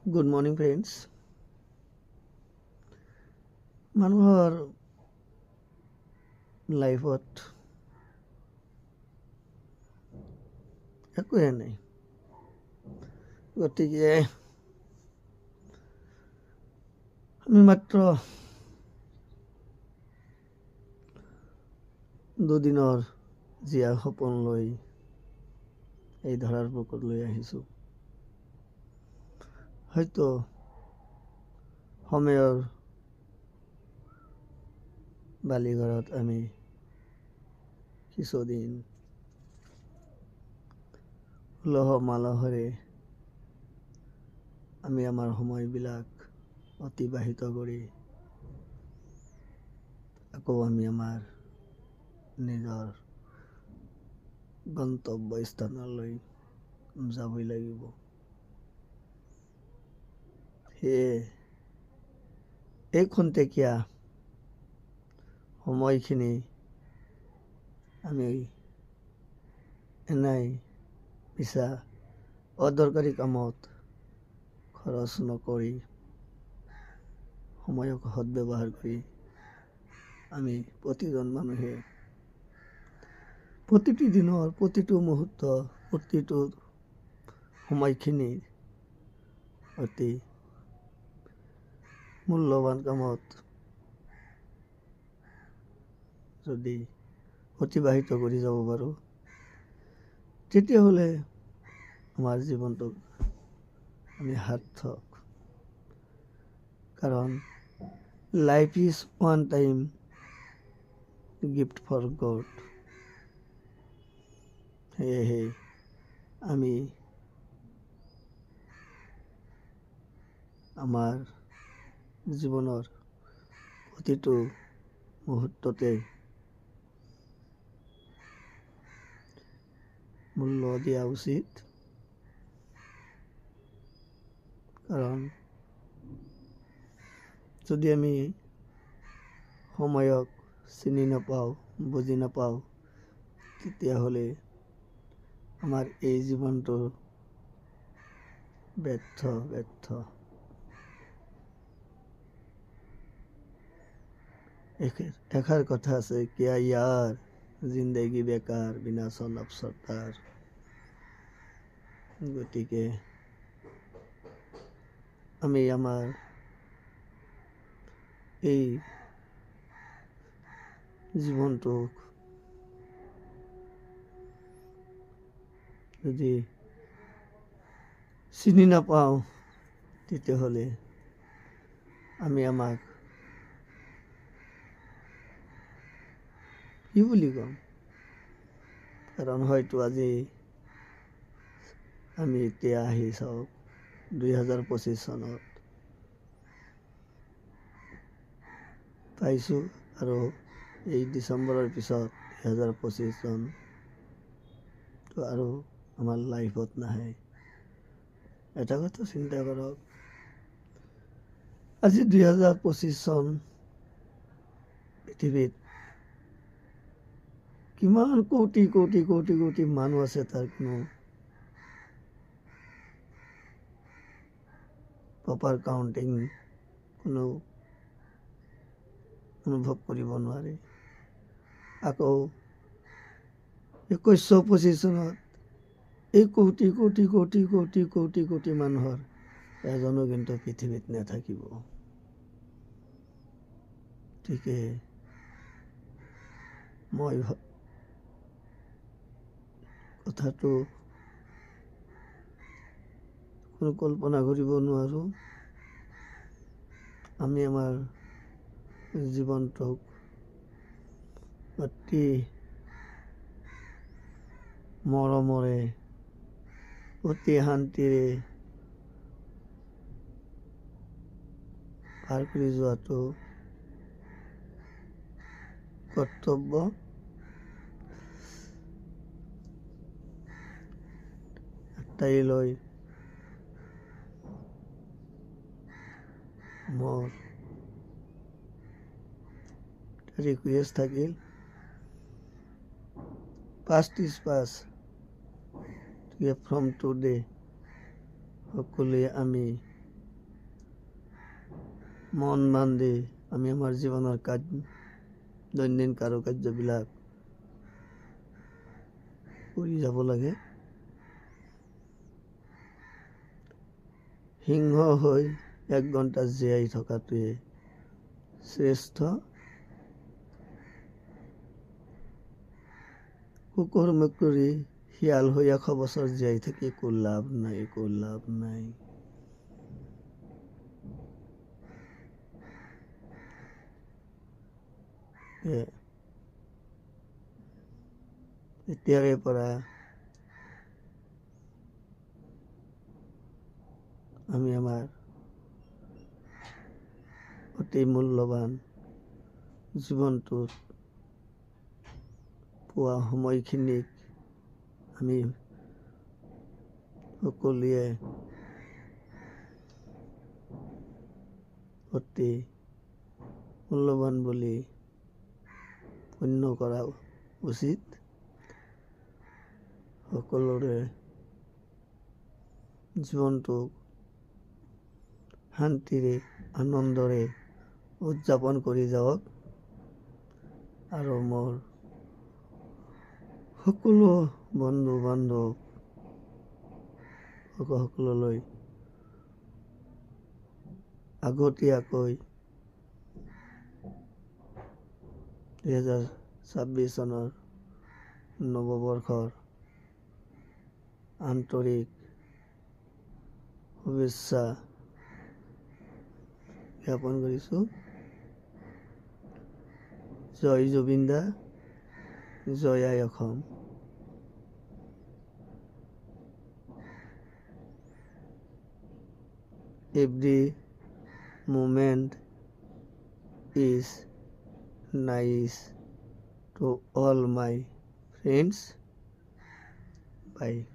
Good morning, friends. মানুহৰ লাইফত একোৱে নাই, গতিকে আমি মাত্ৰ দুদিনৰ জীয়া সপোন লৈ এই ধৰাৰ বুকুলৈ আহিছোঁ। হয়তো সময়ৰ বালিঘৰত আমি কিছুদিন উলহ মালহেৰে আমি আমাৰ সময়বিলাক অতিবাহিত কৰি আকৌ আমি আমাৰ নিজৰ গন্তব্যস্থানলৈ যাবই লাগিব। সেয়ে এই খন্তেকীয়া সময়খিনি আমি এনাই মিছা অদৰকাৰী কামত খৰচ নকৰি সময়ক সদব্যৱহাৰ কৰি আমি প্ৰতিজন মানুহে প্ৰতিটো দিনৰ প্ৰতিটো মুহূৰ্ত প্ৰতিটো সময়খিনি অতি মূল্যৱান কামত যদি অতিবাহিত কৰি যাব পাৰোঁ, তেতিয়াহ'লে আমাৰ জীৱনটোক আমি সাৰ্থক। কাৰণ life is one time gift for God. সেয়েহে আমি আমাৰ জীৱনৰ প্ৰতিটো মুহূৰ্ততে মূল্য দিয়া উচিত। কাৰণ যদি আমি সময়ক চিনি নাপাওঁ, বুজি নাপাওঁ, তেতিয়াহ'লে আমাৰ এই জীৱনটো ব্যৰ্থ। এষাৰ কথা আছে, কিয়া ইয়াৰ জিন্দেগী বেকাৰ বিনা চলপ চৰ্তাৰ। গতিকে আমি আমাৰ এই জীৱনটোক যদি চিনি নাপাওঁ, তেতিয়াহ'লে আমি আমাক কি বুলি ক'ম? কাৰণ হয়তো আজি আমি এতিয়া আহি চাওক 2025 চনত পাইছোঁ আৰু এই ডিচেম্বৰৰ পিছত 2025 চনটো আৰু আমাৰ লাইফত নাহে। এটা কথা চিন্তা কৰক, আজি 2025 চন পৃথিৱীত কিমান কোটি কোটি কোটি কোটি মানুহ আছে তাৰ কোনো প্ৰপাৰ কাউণ্টিং কোনো অনুভৱ কৰিব নোৱাৰে। আকৌ 2125 চনত এই কোটি কোটি কোটি কোটি কোটি কোটি মানুহৰ এজনো কিন্তু পৃথিৱীত নাথাকিব। গতিকে মই কথাটো কোনো কল্পনা কৰিব নোৱাৰোঁ। আমি আমাৰ জীৱনটোক অতি মৰমৰে অতি শান্তিৰে পাৰ কৰি যোৱাটো কৰ্তব্য। তাইলৈ মোৰ ৰিকোয়েস্ট থাকিল, past is past, from today সকলোৱে আমি মন বান্ধি আমি আমাৰ জীৱনৰ দৈনন্দিন কাৰ্যবিলাক কৰি যাব লাগে। সিংহ হৈ 1 ঘণ্টা জীয়াই থকাটোৱে শ্ৰেষ্ঠ। কুকুৰ মেকুৰী শিয়াল হৈ 100 বছৰ জীয়াই থাকি একো লাভ নাই, একো লাভ নাই। এতিয়াৰে পৰা আমি আমাৰ অতি মূল্যৱান জীৱনটোত পোৱা সময়খিনিক আমি সকলোৱে অতি মূল্যৱান বুলি গণ্য কৰা উচিত। সকলোৰে জীৱনটোক শান্তিৰে আনন্দৰে উদযাপন কৰি যাওক। আৰু মোৰ সকলো বন্ধু বান্ধৱ সকললৈ আগতীয়াকৈ 2026 চনৰ নৱবৰ্ষৰ আন্তৰিক শুভেচ্ছা জ্ঞাপন কৰিছোঁ। জয় জুবিন দা, জয় আই Assam. Every moment is nice to all my friends. Bye.